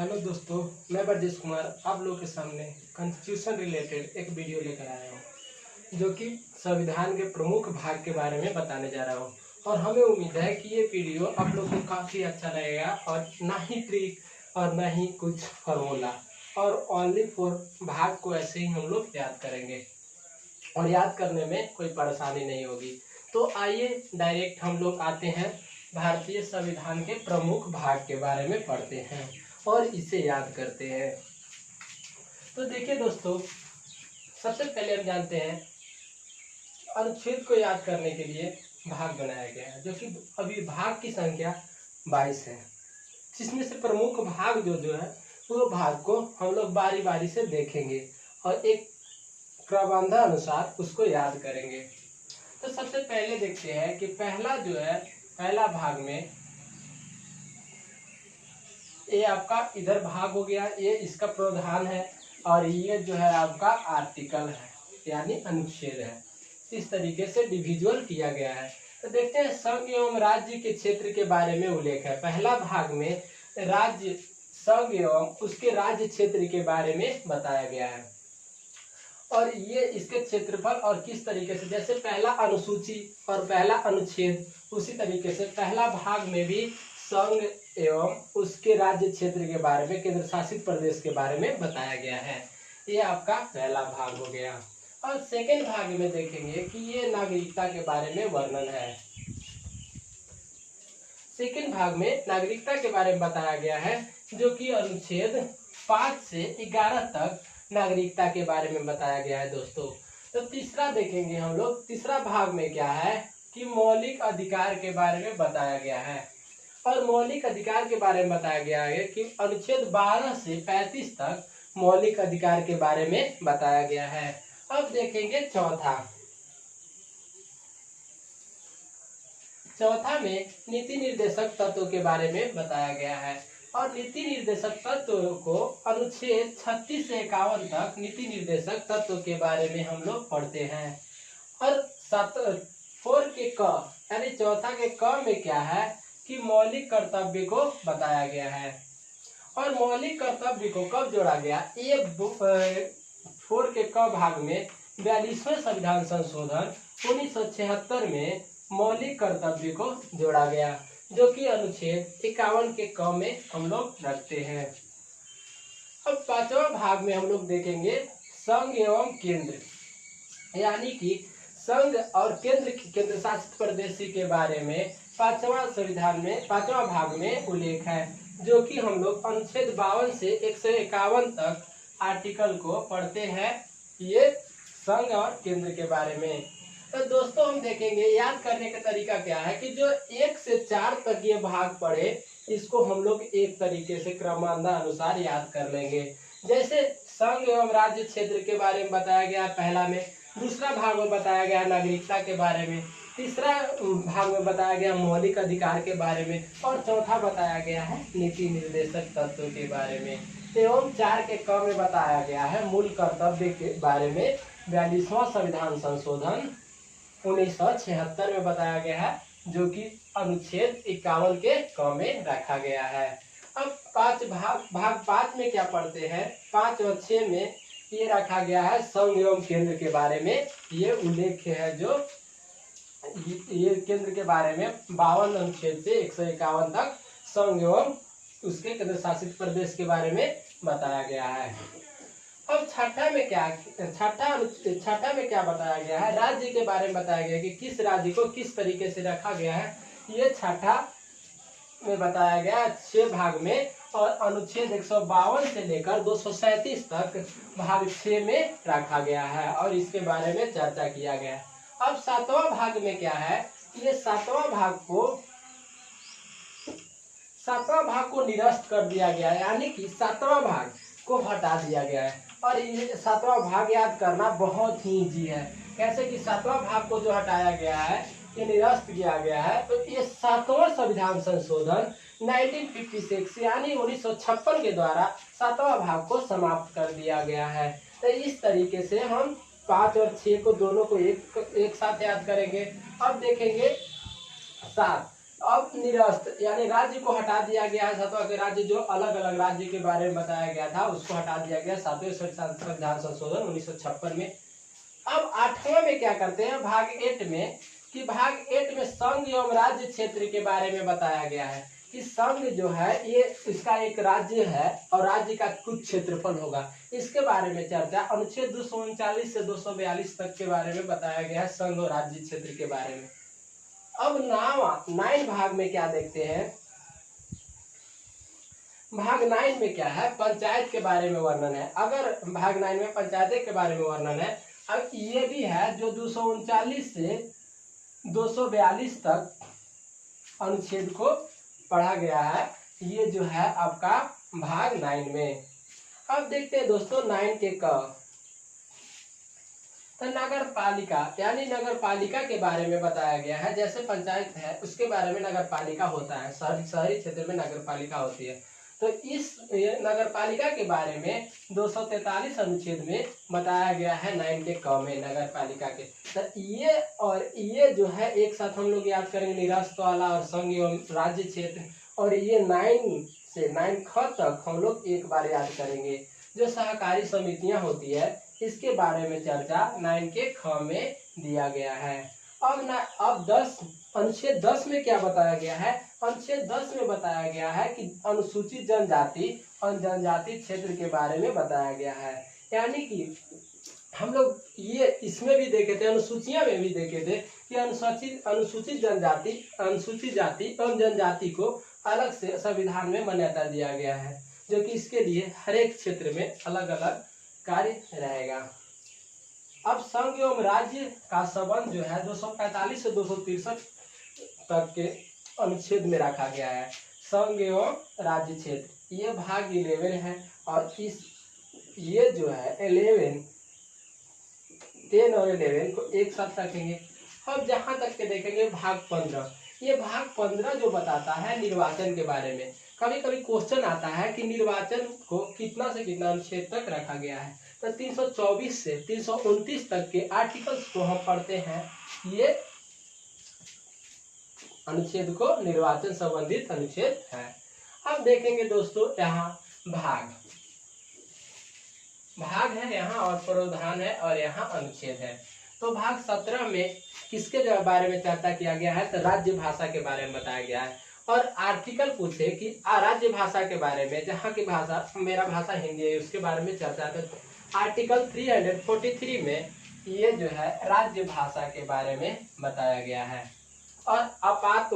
Hello दोस्तों, मैं ब्रजेश कुमार आप लोगों के सामने कॉन्स्टिट्यूशन रिलेटेड एक वीडियो लेकर आया हूँ जो कि संविधान के प्रमुख भाग के बारे में बताने जा रहा हूँ। और हमें उम्मीद है कि ये वीडियो आप लोग को काफ़ी अच्छा लगेगा और ना ही ट्रिक और ना ही कुछ फॉर्मूला, और ओनली फॉर भाग को ऐसे ही हम लोग याद करेंगे और याद करने में कोई परेशानी नहीं होगी। तो आइए डायरेक्ट हम लोग आते हैं भारतीय संविधान के प्रमुख भाग के बारे में पढ़ते हैं और इसे याद करते हैं। तो देखिए दोस्तों, सबसे पहले हम जानते हैं अनुच्छेद को याद करने के लिए भाग बनाया गया है, जो कि अभी भाग की संख्या 22 है, जिसमें से प्रमुख भाग जो है वो भाग को हम लोग बारी बारी से देखेंगे और एक क्रमबद्ध अनुसार उसको याद करेंगे। तो सबसे पहले देखते हैं कि पहला भाग में ये आपका इधर भाग हो गया, ये इसका प्रावधान है और ये जो है आपका आर्टिकल है यानी अनुच्छेद है। इस तरीके से डिविजुअल किया गया है। तो देखते हैं संघ एवं राज्य के क्षेत्र के बारे में उल्लेख है। पहला भाग में राज्य, संघ एवं उसके राज्य क्षेत्र के बारे में बताया गया है और ये इसके क्षेत्रफल और किस तरीके से, जैसे पहला अनुसूची और पहला अनुच्छेद, उसी तरीके से पहला भाग में भी संघ एवं उसके राज्य क्षेत्र के बारे में, केंद्र शासित प्रदेश के बारे में बताया गया है। ये आपका पहला भाग हो गया। और सेकंड भाग में देखेंगे कि ये नागरिकता के बारे में वर्णन है। सेकंड भाग में नागरिकता के बारे में बताया गया है, जो कि अनुच्छेद 5 से 11 तक नागरिकता के बारे में बताया गया है दोस्तों। तो तीसरा देखेंगे हम लोग, तीसरा भाग में क्या है कि मौलिक अधिकार के बारे में बताया गया है। और मौलिक अधिकार के बारे में बताया गया है कि अनुच्छेद 12 से 35 तक मौलिक अधिकार के बारे में बताया गया है। अब देखेंगे चौथा में नीति निर्देशक तत्वों के बारे में बताया गया है। और नीति निर्देशक तत्वों को अनुच्छेद 36 से 51 तक नीति निर्देशक तत्व के बारे में हम लोग पढ़ते हैं। और 4 के क यानी चौथा के क में क्या है कि मौलिक कर्तव्य को बताया गया है। और मौलिक कर्तव्य को कब जोड़ा गया, ये 4 के क भाग में 42वें संविधान संशोधन 1976 में मौलिक कर्तव्य को जोड़ा गया, जो कि अनुच्छेद 51 के क में हम लोग रखते हैं। अब 5वां भाग में हम लोग देखेंगे संघ एवं केंद्र, यानी कि संघ और केंद्र शासित प्रदेश के बारे में 5वां भाग में उल्लेख है, जो कि हम लोग अनुच्छेद 52 से 151 तक आर्टिकल को पढ़ते हैं, ये संघ और केंद्र के बारे में। तो दोस्तों हम देखेंगे याद करने का तरीका क्या है कि जो 1 से 4 तक ये भाग पढ़े, इसको हम लोग एक तरीके से क्रमबद्ध अनुसार याद कर लेंगे। जैसे संघ एवं राज्य क्षेत्र के बारे में बताया गया पहला में, दूसरा भाग में बताया गया नागरिकता के बारे में, तीसरा भाग में बताया गया मौलिक अधिकार के बारे में, और चौथा बताया गया है नीति निर्देशक तत्व के बारे में। एवं 4 के क में बताया गया है मूल कर्तव्य के बारे में 42वां संविधान संशोधन 1976 में बताया गया है, जो कि अनुच्छेद 51 के क में रखा गया है। अब भाग 5 में क्या पढ़ते हैं, 5 और 6 में ये रखा गया है संघ एवं केंद्र के बारे में। ये उल्लेख है जो ये केंद्र के बारे में 52 अनुच्छेद से 151 तक संघ एवं उसके केंद्र शासित प्रदेश के बारे में बताया गया है। अब छठा में क्या बताया गया है, राज्य के बारे में बताया गया है कि किस राज्य को किस तरीके से रखा गया है। ये छठा में बताया गया 6 भाग में, और अनुच्छेद 152 से लेकर 237 तक भाग 6 में रखा गया है और इसके बारे में चर्चा किया गया है। अब 7वां भाग में क्या है, ये 7वां भाग को निरस्त कर दिया गया है, यानी कि 7वां भाग को हटा दिया गया है। और ये 7वां भाग याद करना बहुत ही इजी है। कैसे कि 7वां भाग को जो हटाया गया है, ये निरस्त किया गया है, तो ये 7वां संविधान संशोधन 1956 यानी 1956 के द्वारा 7वां भाग को समाप्त कर दिया गया है। तो इस तरीके से हम 5 और 6 को दोनों को एक साथ याद करेंगे। अब देखेंगे 7 अब निरस्त यानी राज्य को हटा दिया गया है। सातवां के राज्य जो अलग अलग राज्य के बारे में बताया गया था उसको हटा दिया गया 7वें संविधान संशोधन 1956 में। अब 8वां में क्या करते हैं, भाग 8 में, कि भाग 8 में संघ एवं राज्य क्षेत्र के बारे में बताया गया है कि संघ जो है ये इसका एक राज्य है और राज्य का कुछ क्षेत्रफल होगा। इसके बारे में चर्चा अनुच्छेद 239 से 242 तक के बारे में बताया गया है, संघ और राज्य क्षेत्र के बारे में। अब 9 भाग में क्या देखते हैं, भाग 9 में क्या है, पंचायत के बारे में वर्णन है। अगर भाग 9 में पंचायत के बारे में वर्णन है, अब ये भी है जो 239 से 242 तक अनुच्छेद को पढ़ा गया है, ये जो है आपका भाग 9 में। अब देखते हैं दोस्तों 9 के क, तो नगर पालिका यानी नगर पालिका के बारे में बताया गया है। जैसे पंचायत है उसके बारे में नगर पालिका होता है, शहरी क्षेत्र में नगर पालिका होती है। तो इस नगर पालिका के बारे में 243 अनुच्छेद में बताया गया है 9 के क में नगर पालिका के। तो ये और ये जो है एक साथ हम लोग याद करेंगे, निरस्त वाला और संघ एवं राज्य क्षेत्र, और ये 9 से 9 ख तक हम लोग एक बार याद करेंगे। जो सहकारी समितियां होती है इसके बारे में चर्चा 9 के ख में दिया गया है। अब 10 अनुच्छेद 10 में क्या बताया गया है, अनुच्छेद 10 में बताया गया है कि अनुसूचित जनजाति और जनजाति क्षेत्र के बारे में बताया गया है। यानी कि हम लोग ये इसमें भी देखे थे, अनुसूचियां में भी देखे थे कि अनुसूचित जाति और जनजाति को अलग से संविधान में मान्यता दिया गया है, जो कि इसके लिए हर एक क्षेत्र में अलग अलग कार्य रहेगा। अब संघ एवं राज्य का संबंध जो है 245 से 263 तक के अनुच्छेद में रखा गया है। संघ एवं राज्य क्षेत्र ये भाग 11 है, और इस ये जो है 11, 10 और 11 को एक साथ रखेंगे। अब जहां तक के देखेंगे भाग 15, ये भाग 15 जो बताता है निर्वाचन के बारे में। कभी कभी क्वेश्चन आता है कि निर्वाचन को कितना से कितना अनुच्छेद तक रखा गया है, तो 324 से 329 तक के आर्टिकल्स को हम पढ़ते हैं। ये अनुच्छेद को निर्वाचन संबंधित अनुच्छेद है। अब देखेंगे दोस्तों यहाँ भाग है यहाँ, और प्रावधान है, और यहाँ अनुच्छेद है। तो भाग 17 में किसके बारे में चर्चा किया गया है, तो राज्य भाषा के बारे में बताया गया है। और आर्टिकल पूछे कि राज्य भाषा के बारे में, जहाँ की भाषा मेरा भाषा हिंदी है उसके बारे में चर्चा है। तो आर्टिकल 343 में ये जो है राज्य भाषा के बारे में बताया गया है। और आपात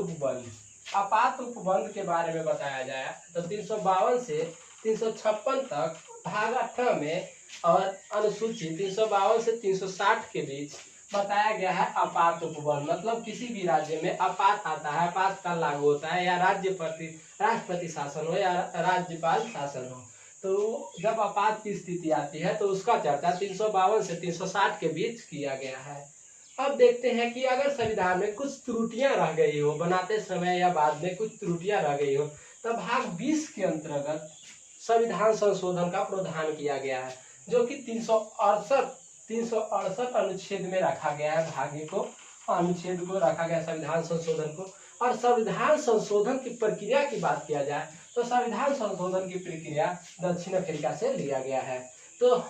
उपबंध के बारे में बताया जाए तो 352 से 356 तक भाग 18 में, और अनुसूची 352 से 360 के बीच बताया गया है आपात उपबंध। मतलब किसी भी राज्य में आपात आता है, आपातकाल लागू होता है, या राष्ट्रपति शासन हो या राज्यपाल शासन हो, तो जब आपात की स्थिति आती है तो उसका चर्चा 352 से 360 के बीच किया गया है। अब देखते हैं कि अगर संविधान में कुछ त्रुटियां रह गई हो, बनाते समय या बाद में कुछ त्रुटियां रह गई हो, तो भाग 20 के अंतर्गत संविधान संशोधन का प्रावधान किया गया है, जो कि 368 अनुच्छेद में रखा गया है। भाग्य को अनुच्छेद को रखा गया संविधान संशोधन को। और संविधान संशोधन की प्रक्रिया की बात किया जाए तो संविधान संशोधन की प्रक्रिया दक्षिण अफ्रीका से लिया गया है। तो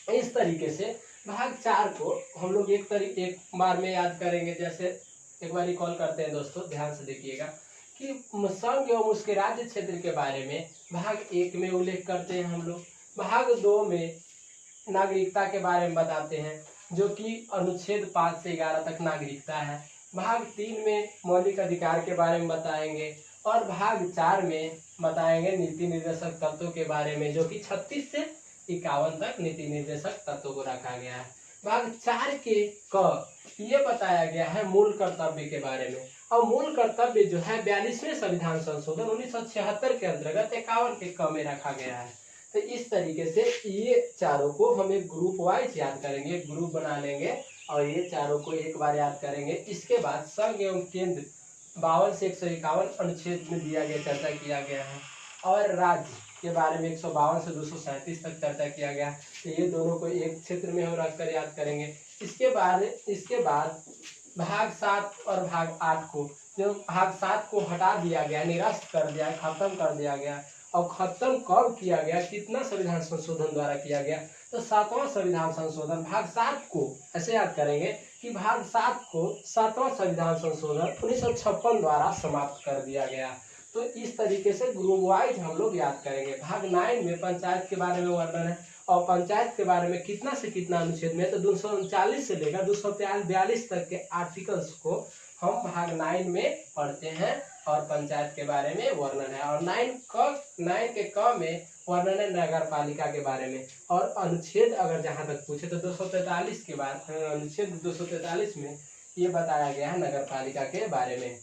इस तरीके से भाग 4 को हम लोग एक बार में याद करेंगे। जैसे एक बार रिकॉल करते हैं दोस्तों, ध्यान से देखिएगा कि संघ एवं उसके राज्य क्षेत्र के बारे में भाग 1 में उल्लेख करते हैं हम लोग। भाग 2 में नागरिकता के बारे में बताते हैं, जो कि अनुच्छेद 5 से 11 तक नागरिकता है। भाग 3 में मौलिक अधिकार के बारे में बताएंगे, और भाग 4 में बताएंगे नीति निर्देशक तत्वों के बारे में, जो कि 36 से 51 तक नीति निर्देशक तत्वों को रखा गया है। भाग 4 के क ये बताया गया है मूल कर्तव्य के बारे में, और मूल कर्तव्य जो है 42वें संविधान संशोधन 1976 के अंतर्गत 51 के क में रखा गया है। तो इस तरीके से ये चारों को हम एक ग्रुप वाइज याद करेंगे, ग्रुप बना लेंगे और ये चारों को एक बार याद करेंगे। इसके बाद संघ एवं केंद्र 52 से 151 अनुच्छेद में दिया गया चर्चा किया गया है, और राज्य के बारे में 152 से 237 तक चर्चा किया गया। तो ये दोनों को एक क्षेत्र में हम रखकर याद करेंगे। इसके बाद भाग 7 और भाग 8 को जो भाग 7 को हटा दिया गया, निरस्त कर दिया, खत्म कर दिया गया। और खत्म कब किया गया, कितना संविधान संशोधन द्वारा किया गया, तो 7वां संविधान संशोधन। भाग 7 को ऐसे याद करेंगे कि भाग 7 को 7वां संविधान संशोधन 1956 द्वारा समाप्त कर दिया गया। तो इस तरीके से ग्रुप वाइज हम लोग याद करेंगे। भाग 9 में पंचायत के बारे में वर्णन है, और पंचायत के बारे में कितना से कितना अनुच्छेद में, तो 239 से लेकर 242 तक के आर्टिकल्स को हम भाग 9 में पढ़ते हैं, और पंचायत के बारे में वर्णन है। और 9 के क में वर्णन है नगर पालिका के बारे में। और अनुच्छेद अगर जहां तक पूछे तो 243 के बाद अनुच्छेद 243 में ये बताया गया है नगर पालिका के बारे में।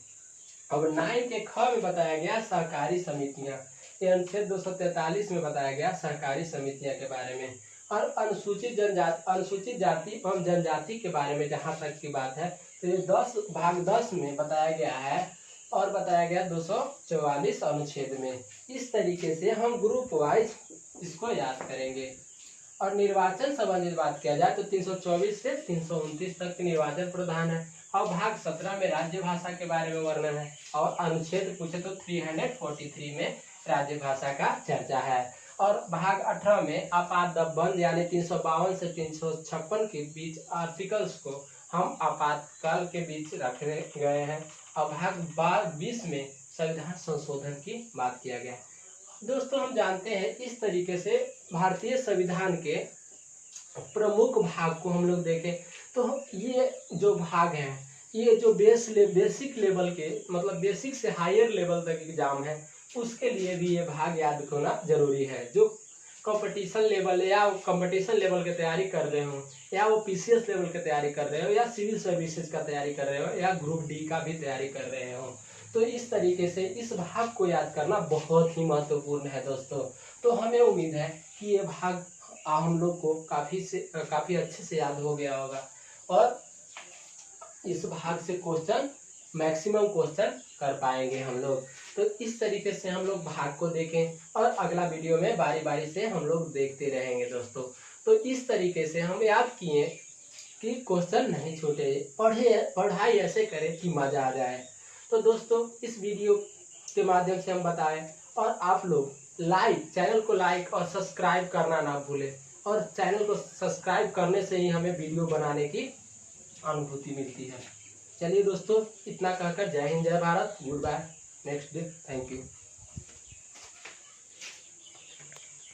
अब 9 के ख में बताया गया सहकारी समितियां, ये अनुच्छेद 243 में बताया गया सहकारी समितियां के बारे में। और अनुसूचित जाति एवं जनजाति के बारे में जहां तक की बात है, तो ये भाग 10 में बताया गया है, और बताया गया 244 अनुच्छेद में। इस तरीके से हम ग्रुप वाइज इसको याद करेंगे। और निर्वाचन संबंधित बात किया जाए तो 324 से 329 तक के निर्वाचन प्रधान है। और भाग 17 में राज्य भाषा के बारे में वर्णन है, और अनुच्छेद पूछे तो 343 में राज्य भाषा का चर्चा है। और भाग 18 में आपातबंद यानी 352 से 356 के बीच आर्टिकल्स को हम आपातकाल के बीच रखे गए हैं। और भाग 20 में संविधान संशोधन की बात किया गया। दोस्तों हम जानते हैं इस तरीके से भारतीय संविधान के प्रमुख भाग को हम लोग देखें तो ये जो भाग हैं, ये जो बेसिक लेवल के मतलब बेसिक से हायर लेवल तक एग्जाम है उसके लिए भी ये भाग याद होना जरूरी है। जो कंपटीशन लेवल या कंपटीशन लेवल की तैयारी कर रहे हो, या वो पीसीएस लेवल की तैयारी कर रहे हो, या सिविल सर्विसेज का तैयारी कर रहे हो, या ग्रुप डी का भी तैयारी कर रहे हो, तो इस तरीके से इस भाग को याद करना बहुत ही महत्वपूर्ण है दोस्तों। तो हमें उम्मीद है कि ये भाग हम लोग को काफ़ी अच्छे से याद हो गया होगा, और इस भाग से क्वेश्चन मैक्सिमम क्वेश्चन कर पाएंगे हम लोग। तो इस तरीके से हम लोग भाग को देखें, और अगला वीडियो में बारी बारी से हम लोग देखते रहेंगे दोस्तों। तो इस तरीके से हम याद किए कि क्वेश्चन नहीं छूटे, पढ़ाई ऐसे करें कि मज़ा आ जाए। तो दोस्तों इस वीडियो के माध्यम से हम बताएं, और आप लोग चैनल को लाइक और सब्सक्राइब करना ना भूलें, और चैनल को सब्सक्राइब करने से ही हमें वीडियो बनाने की अनुभूति मिलती है। चलिए दोस्तों इतना कहकर जय हिंद जय Bharat, good bye, next day, thank you.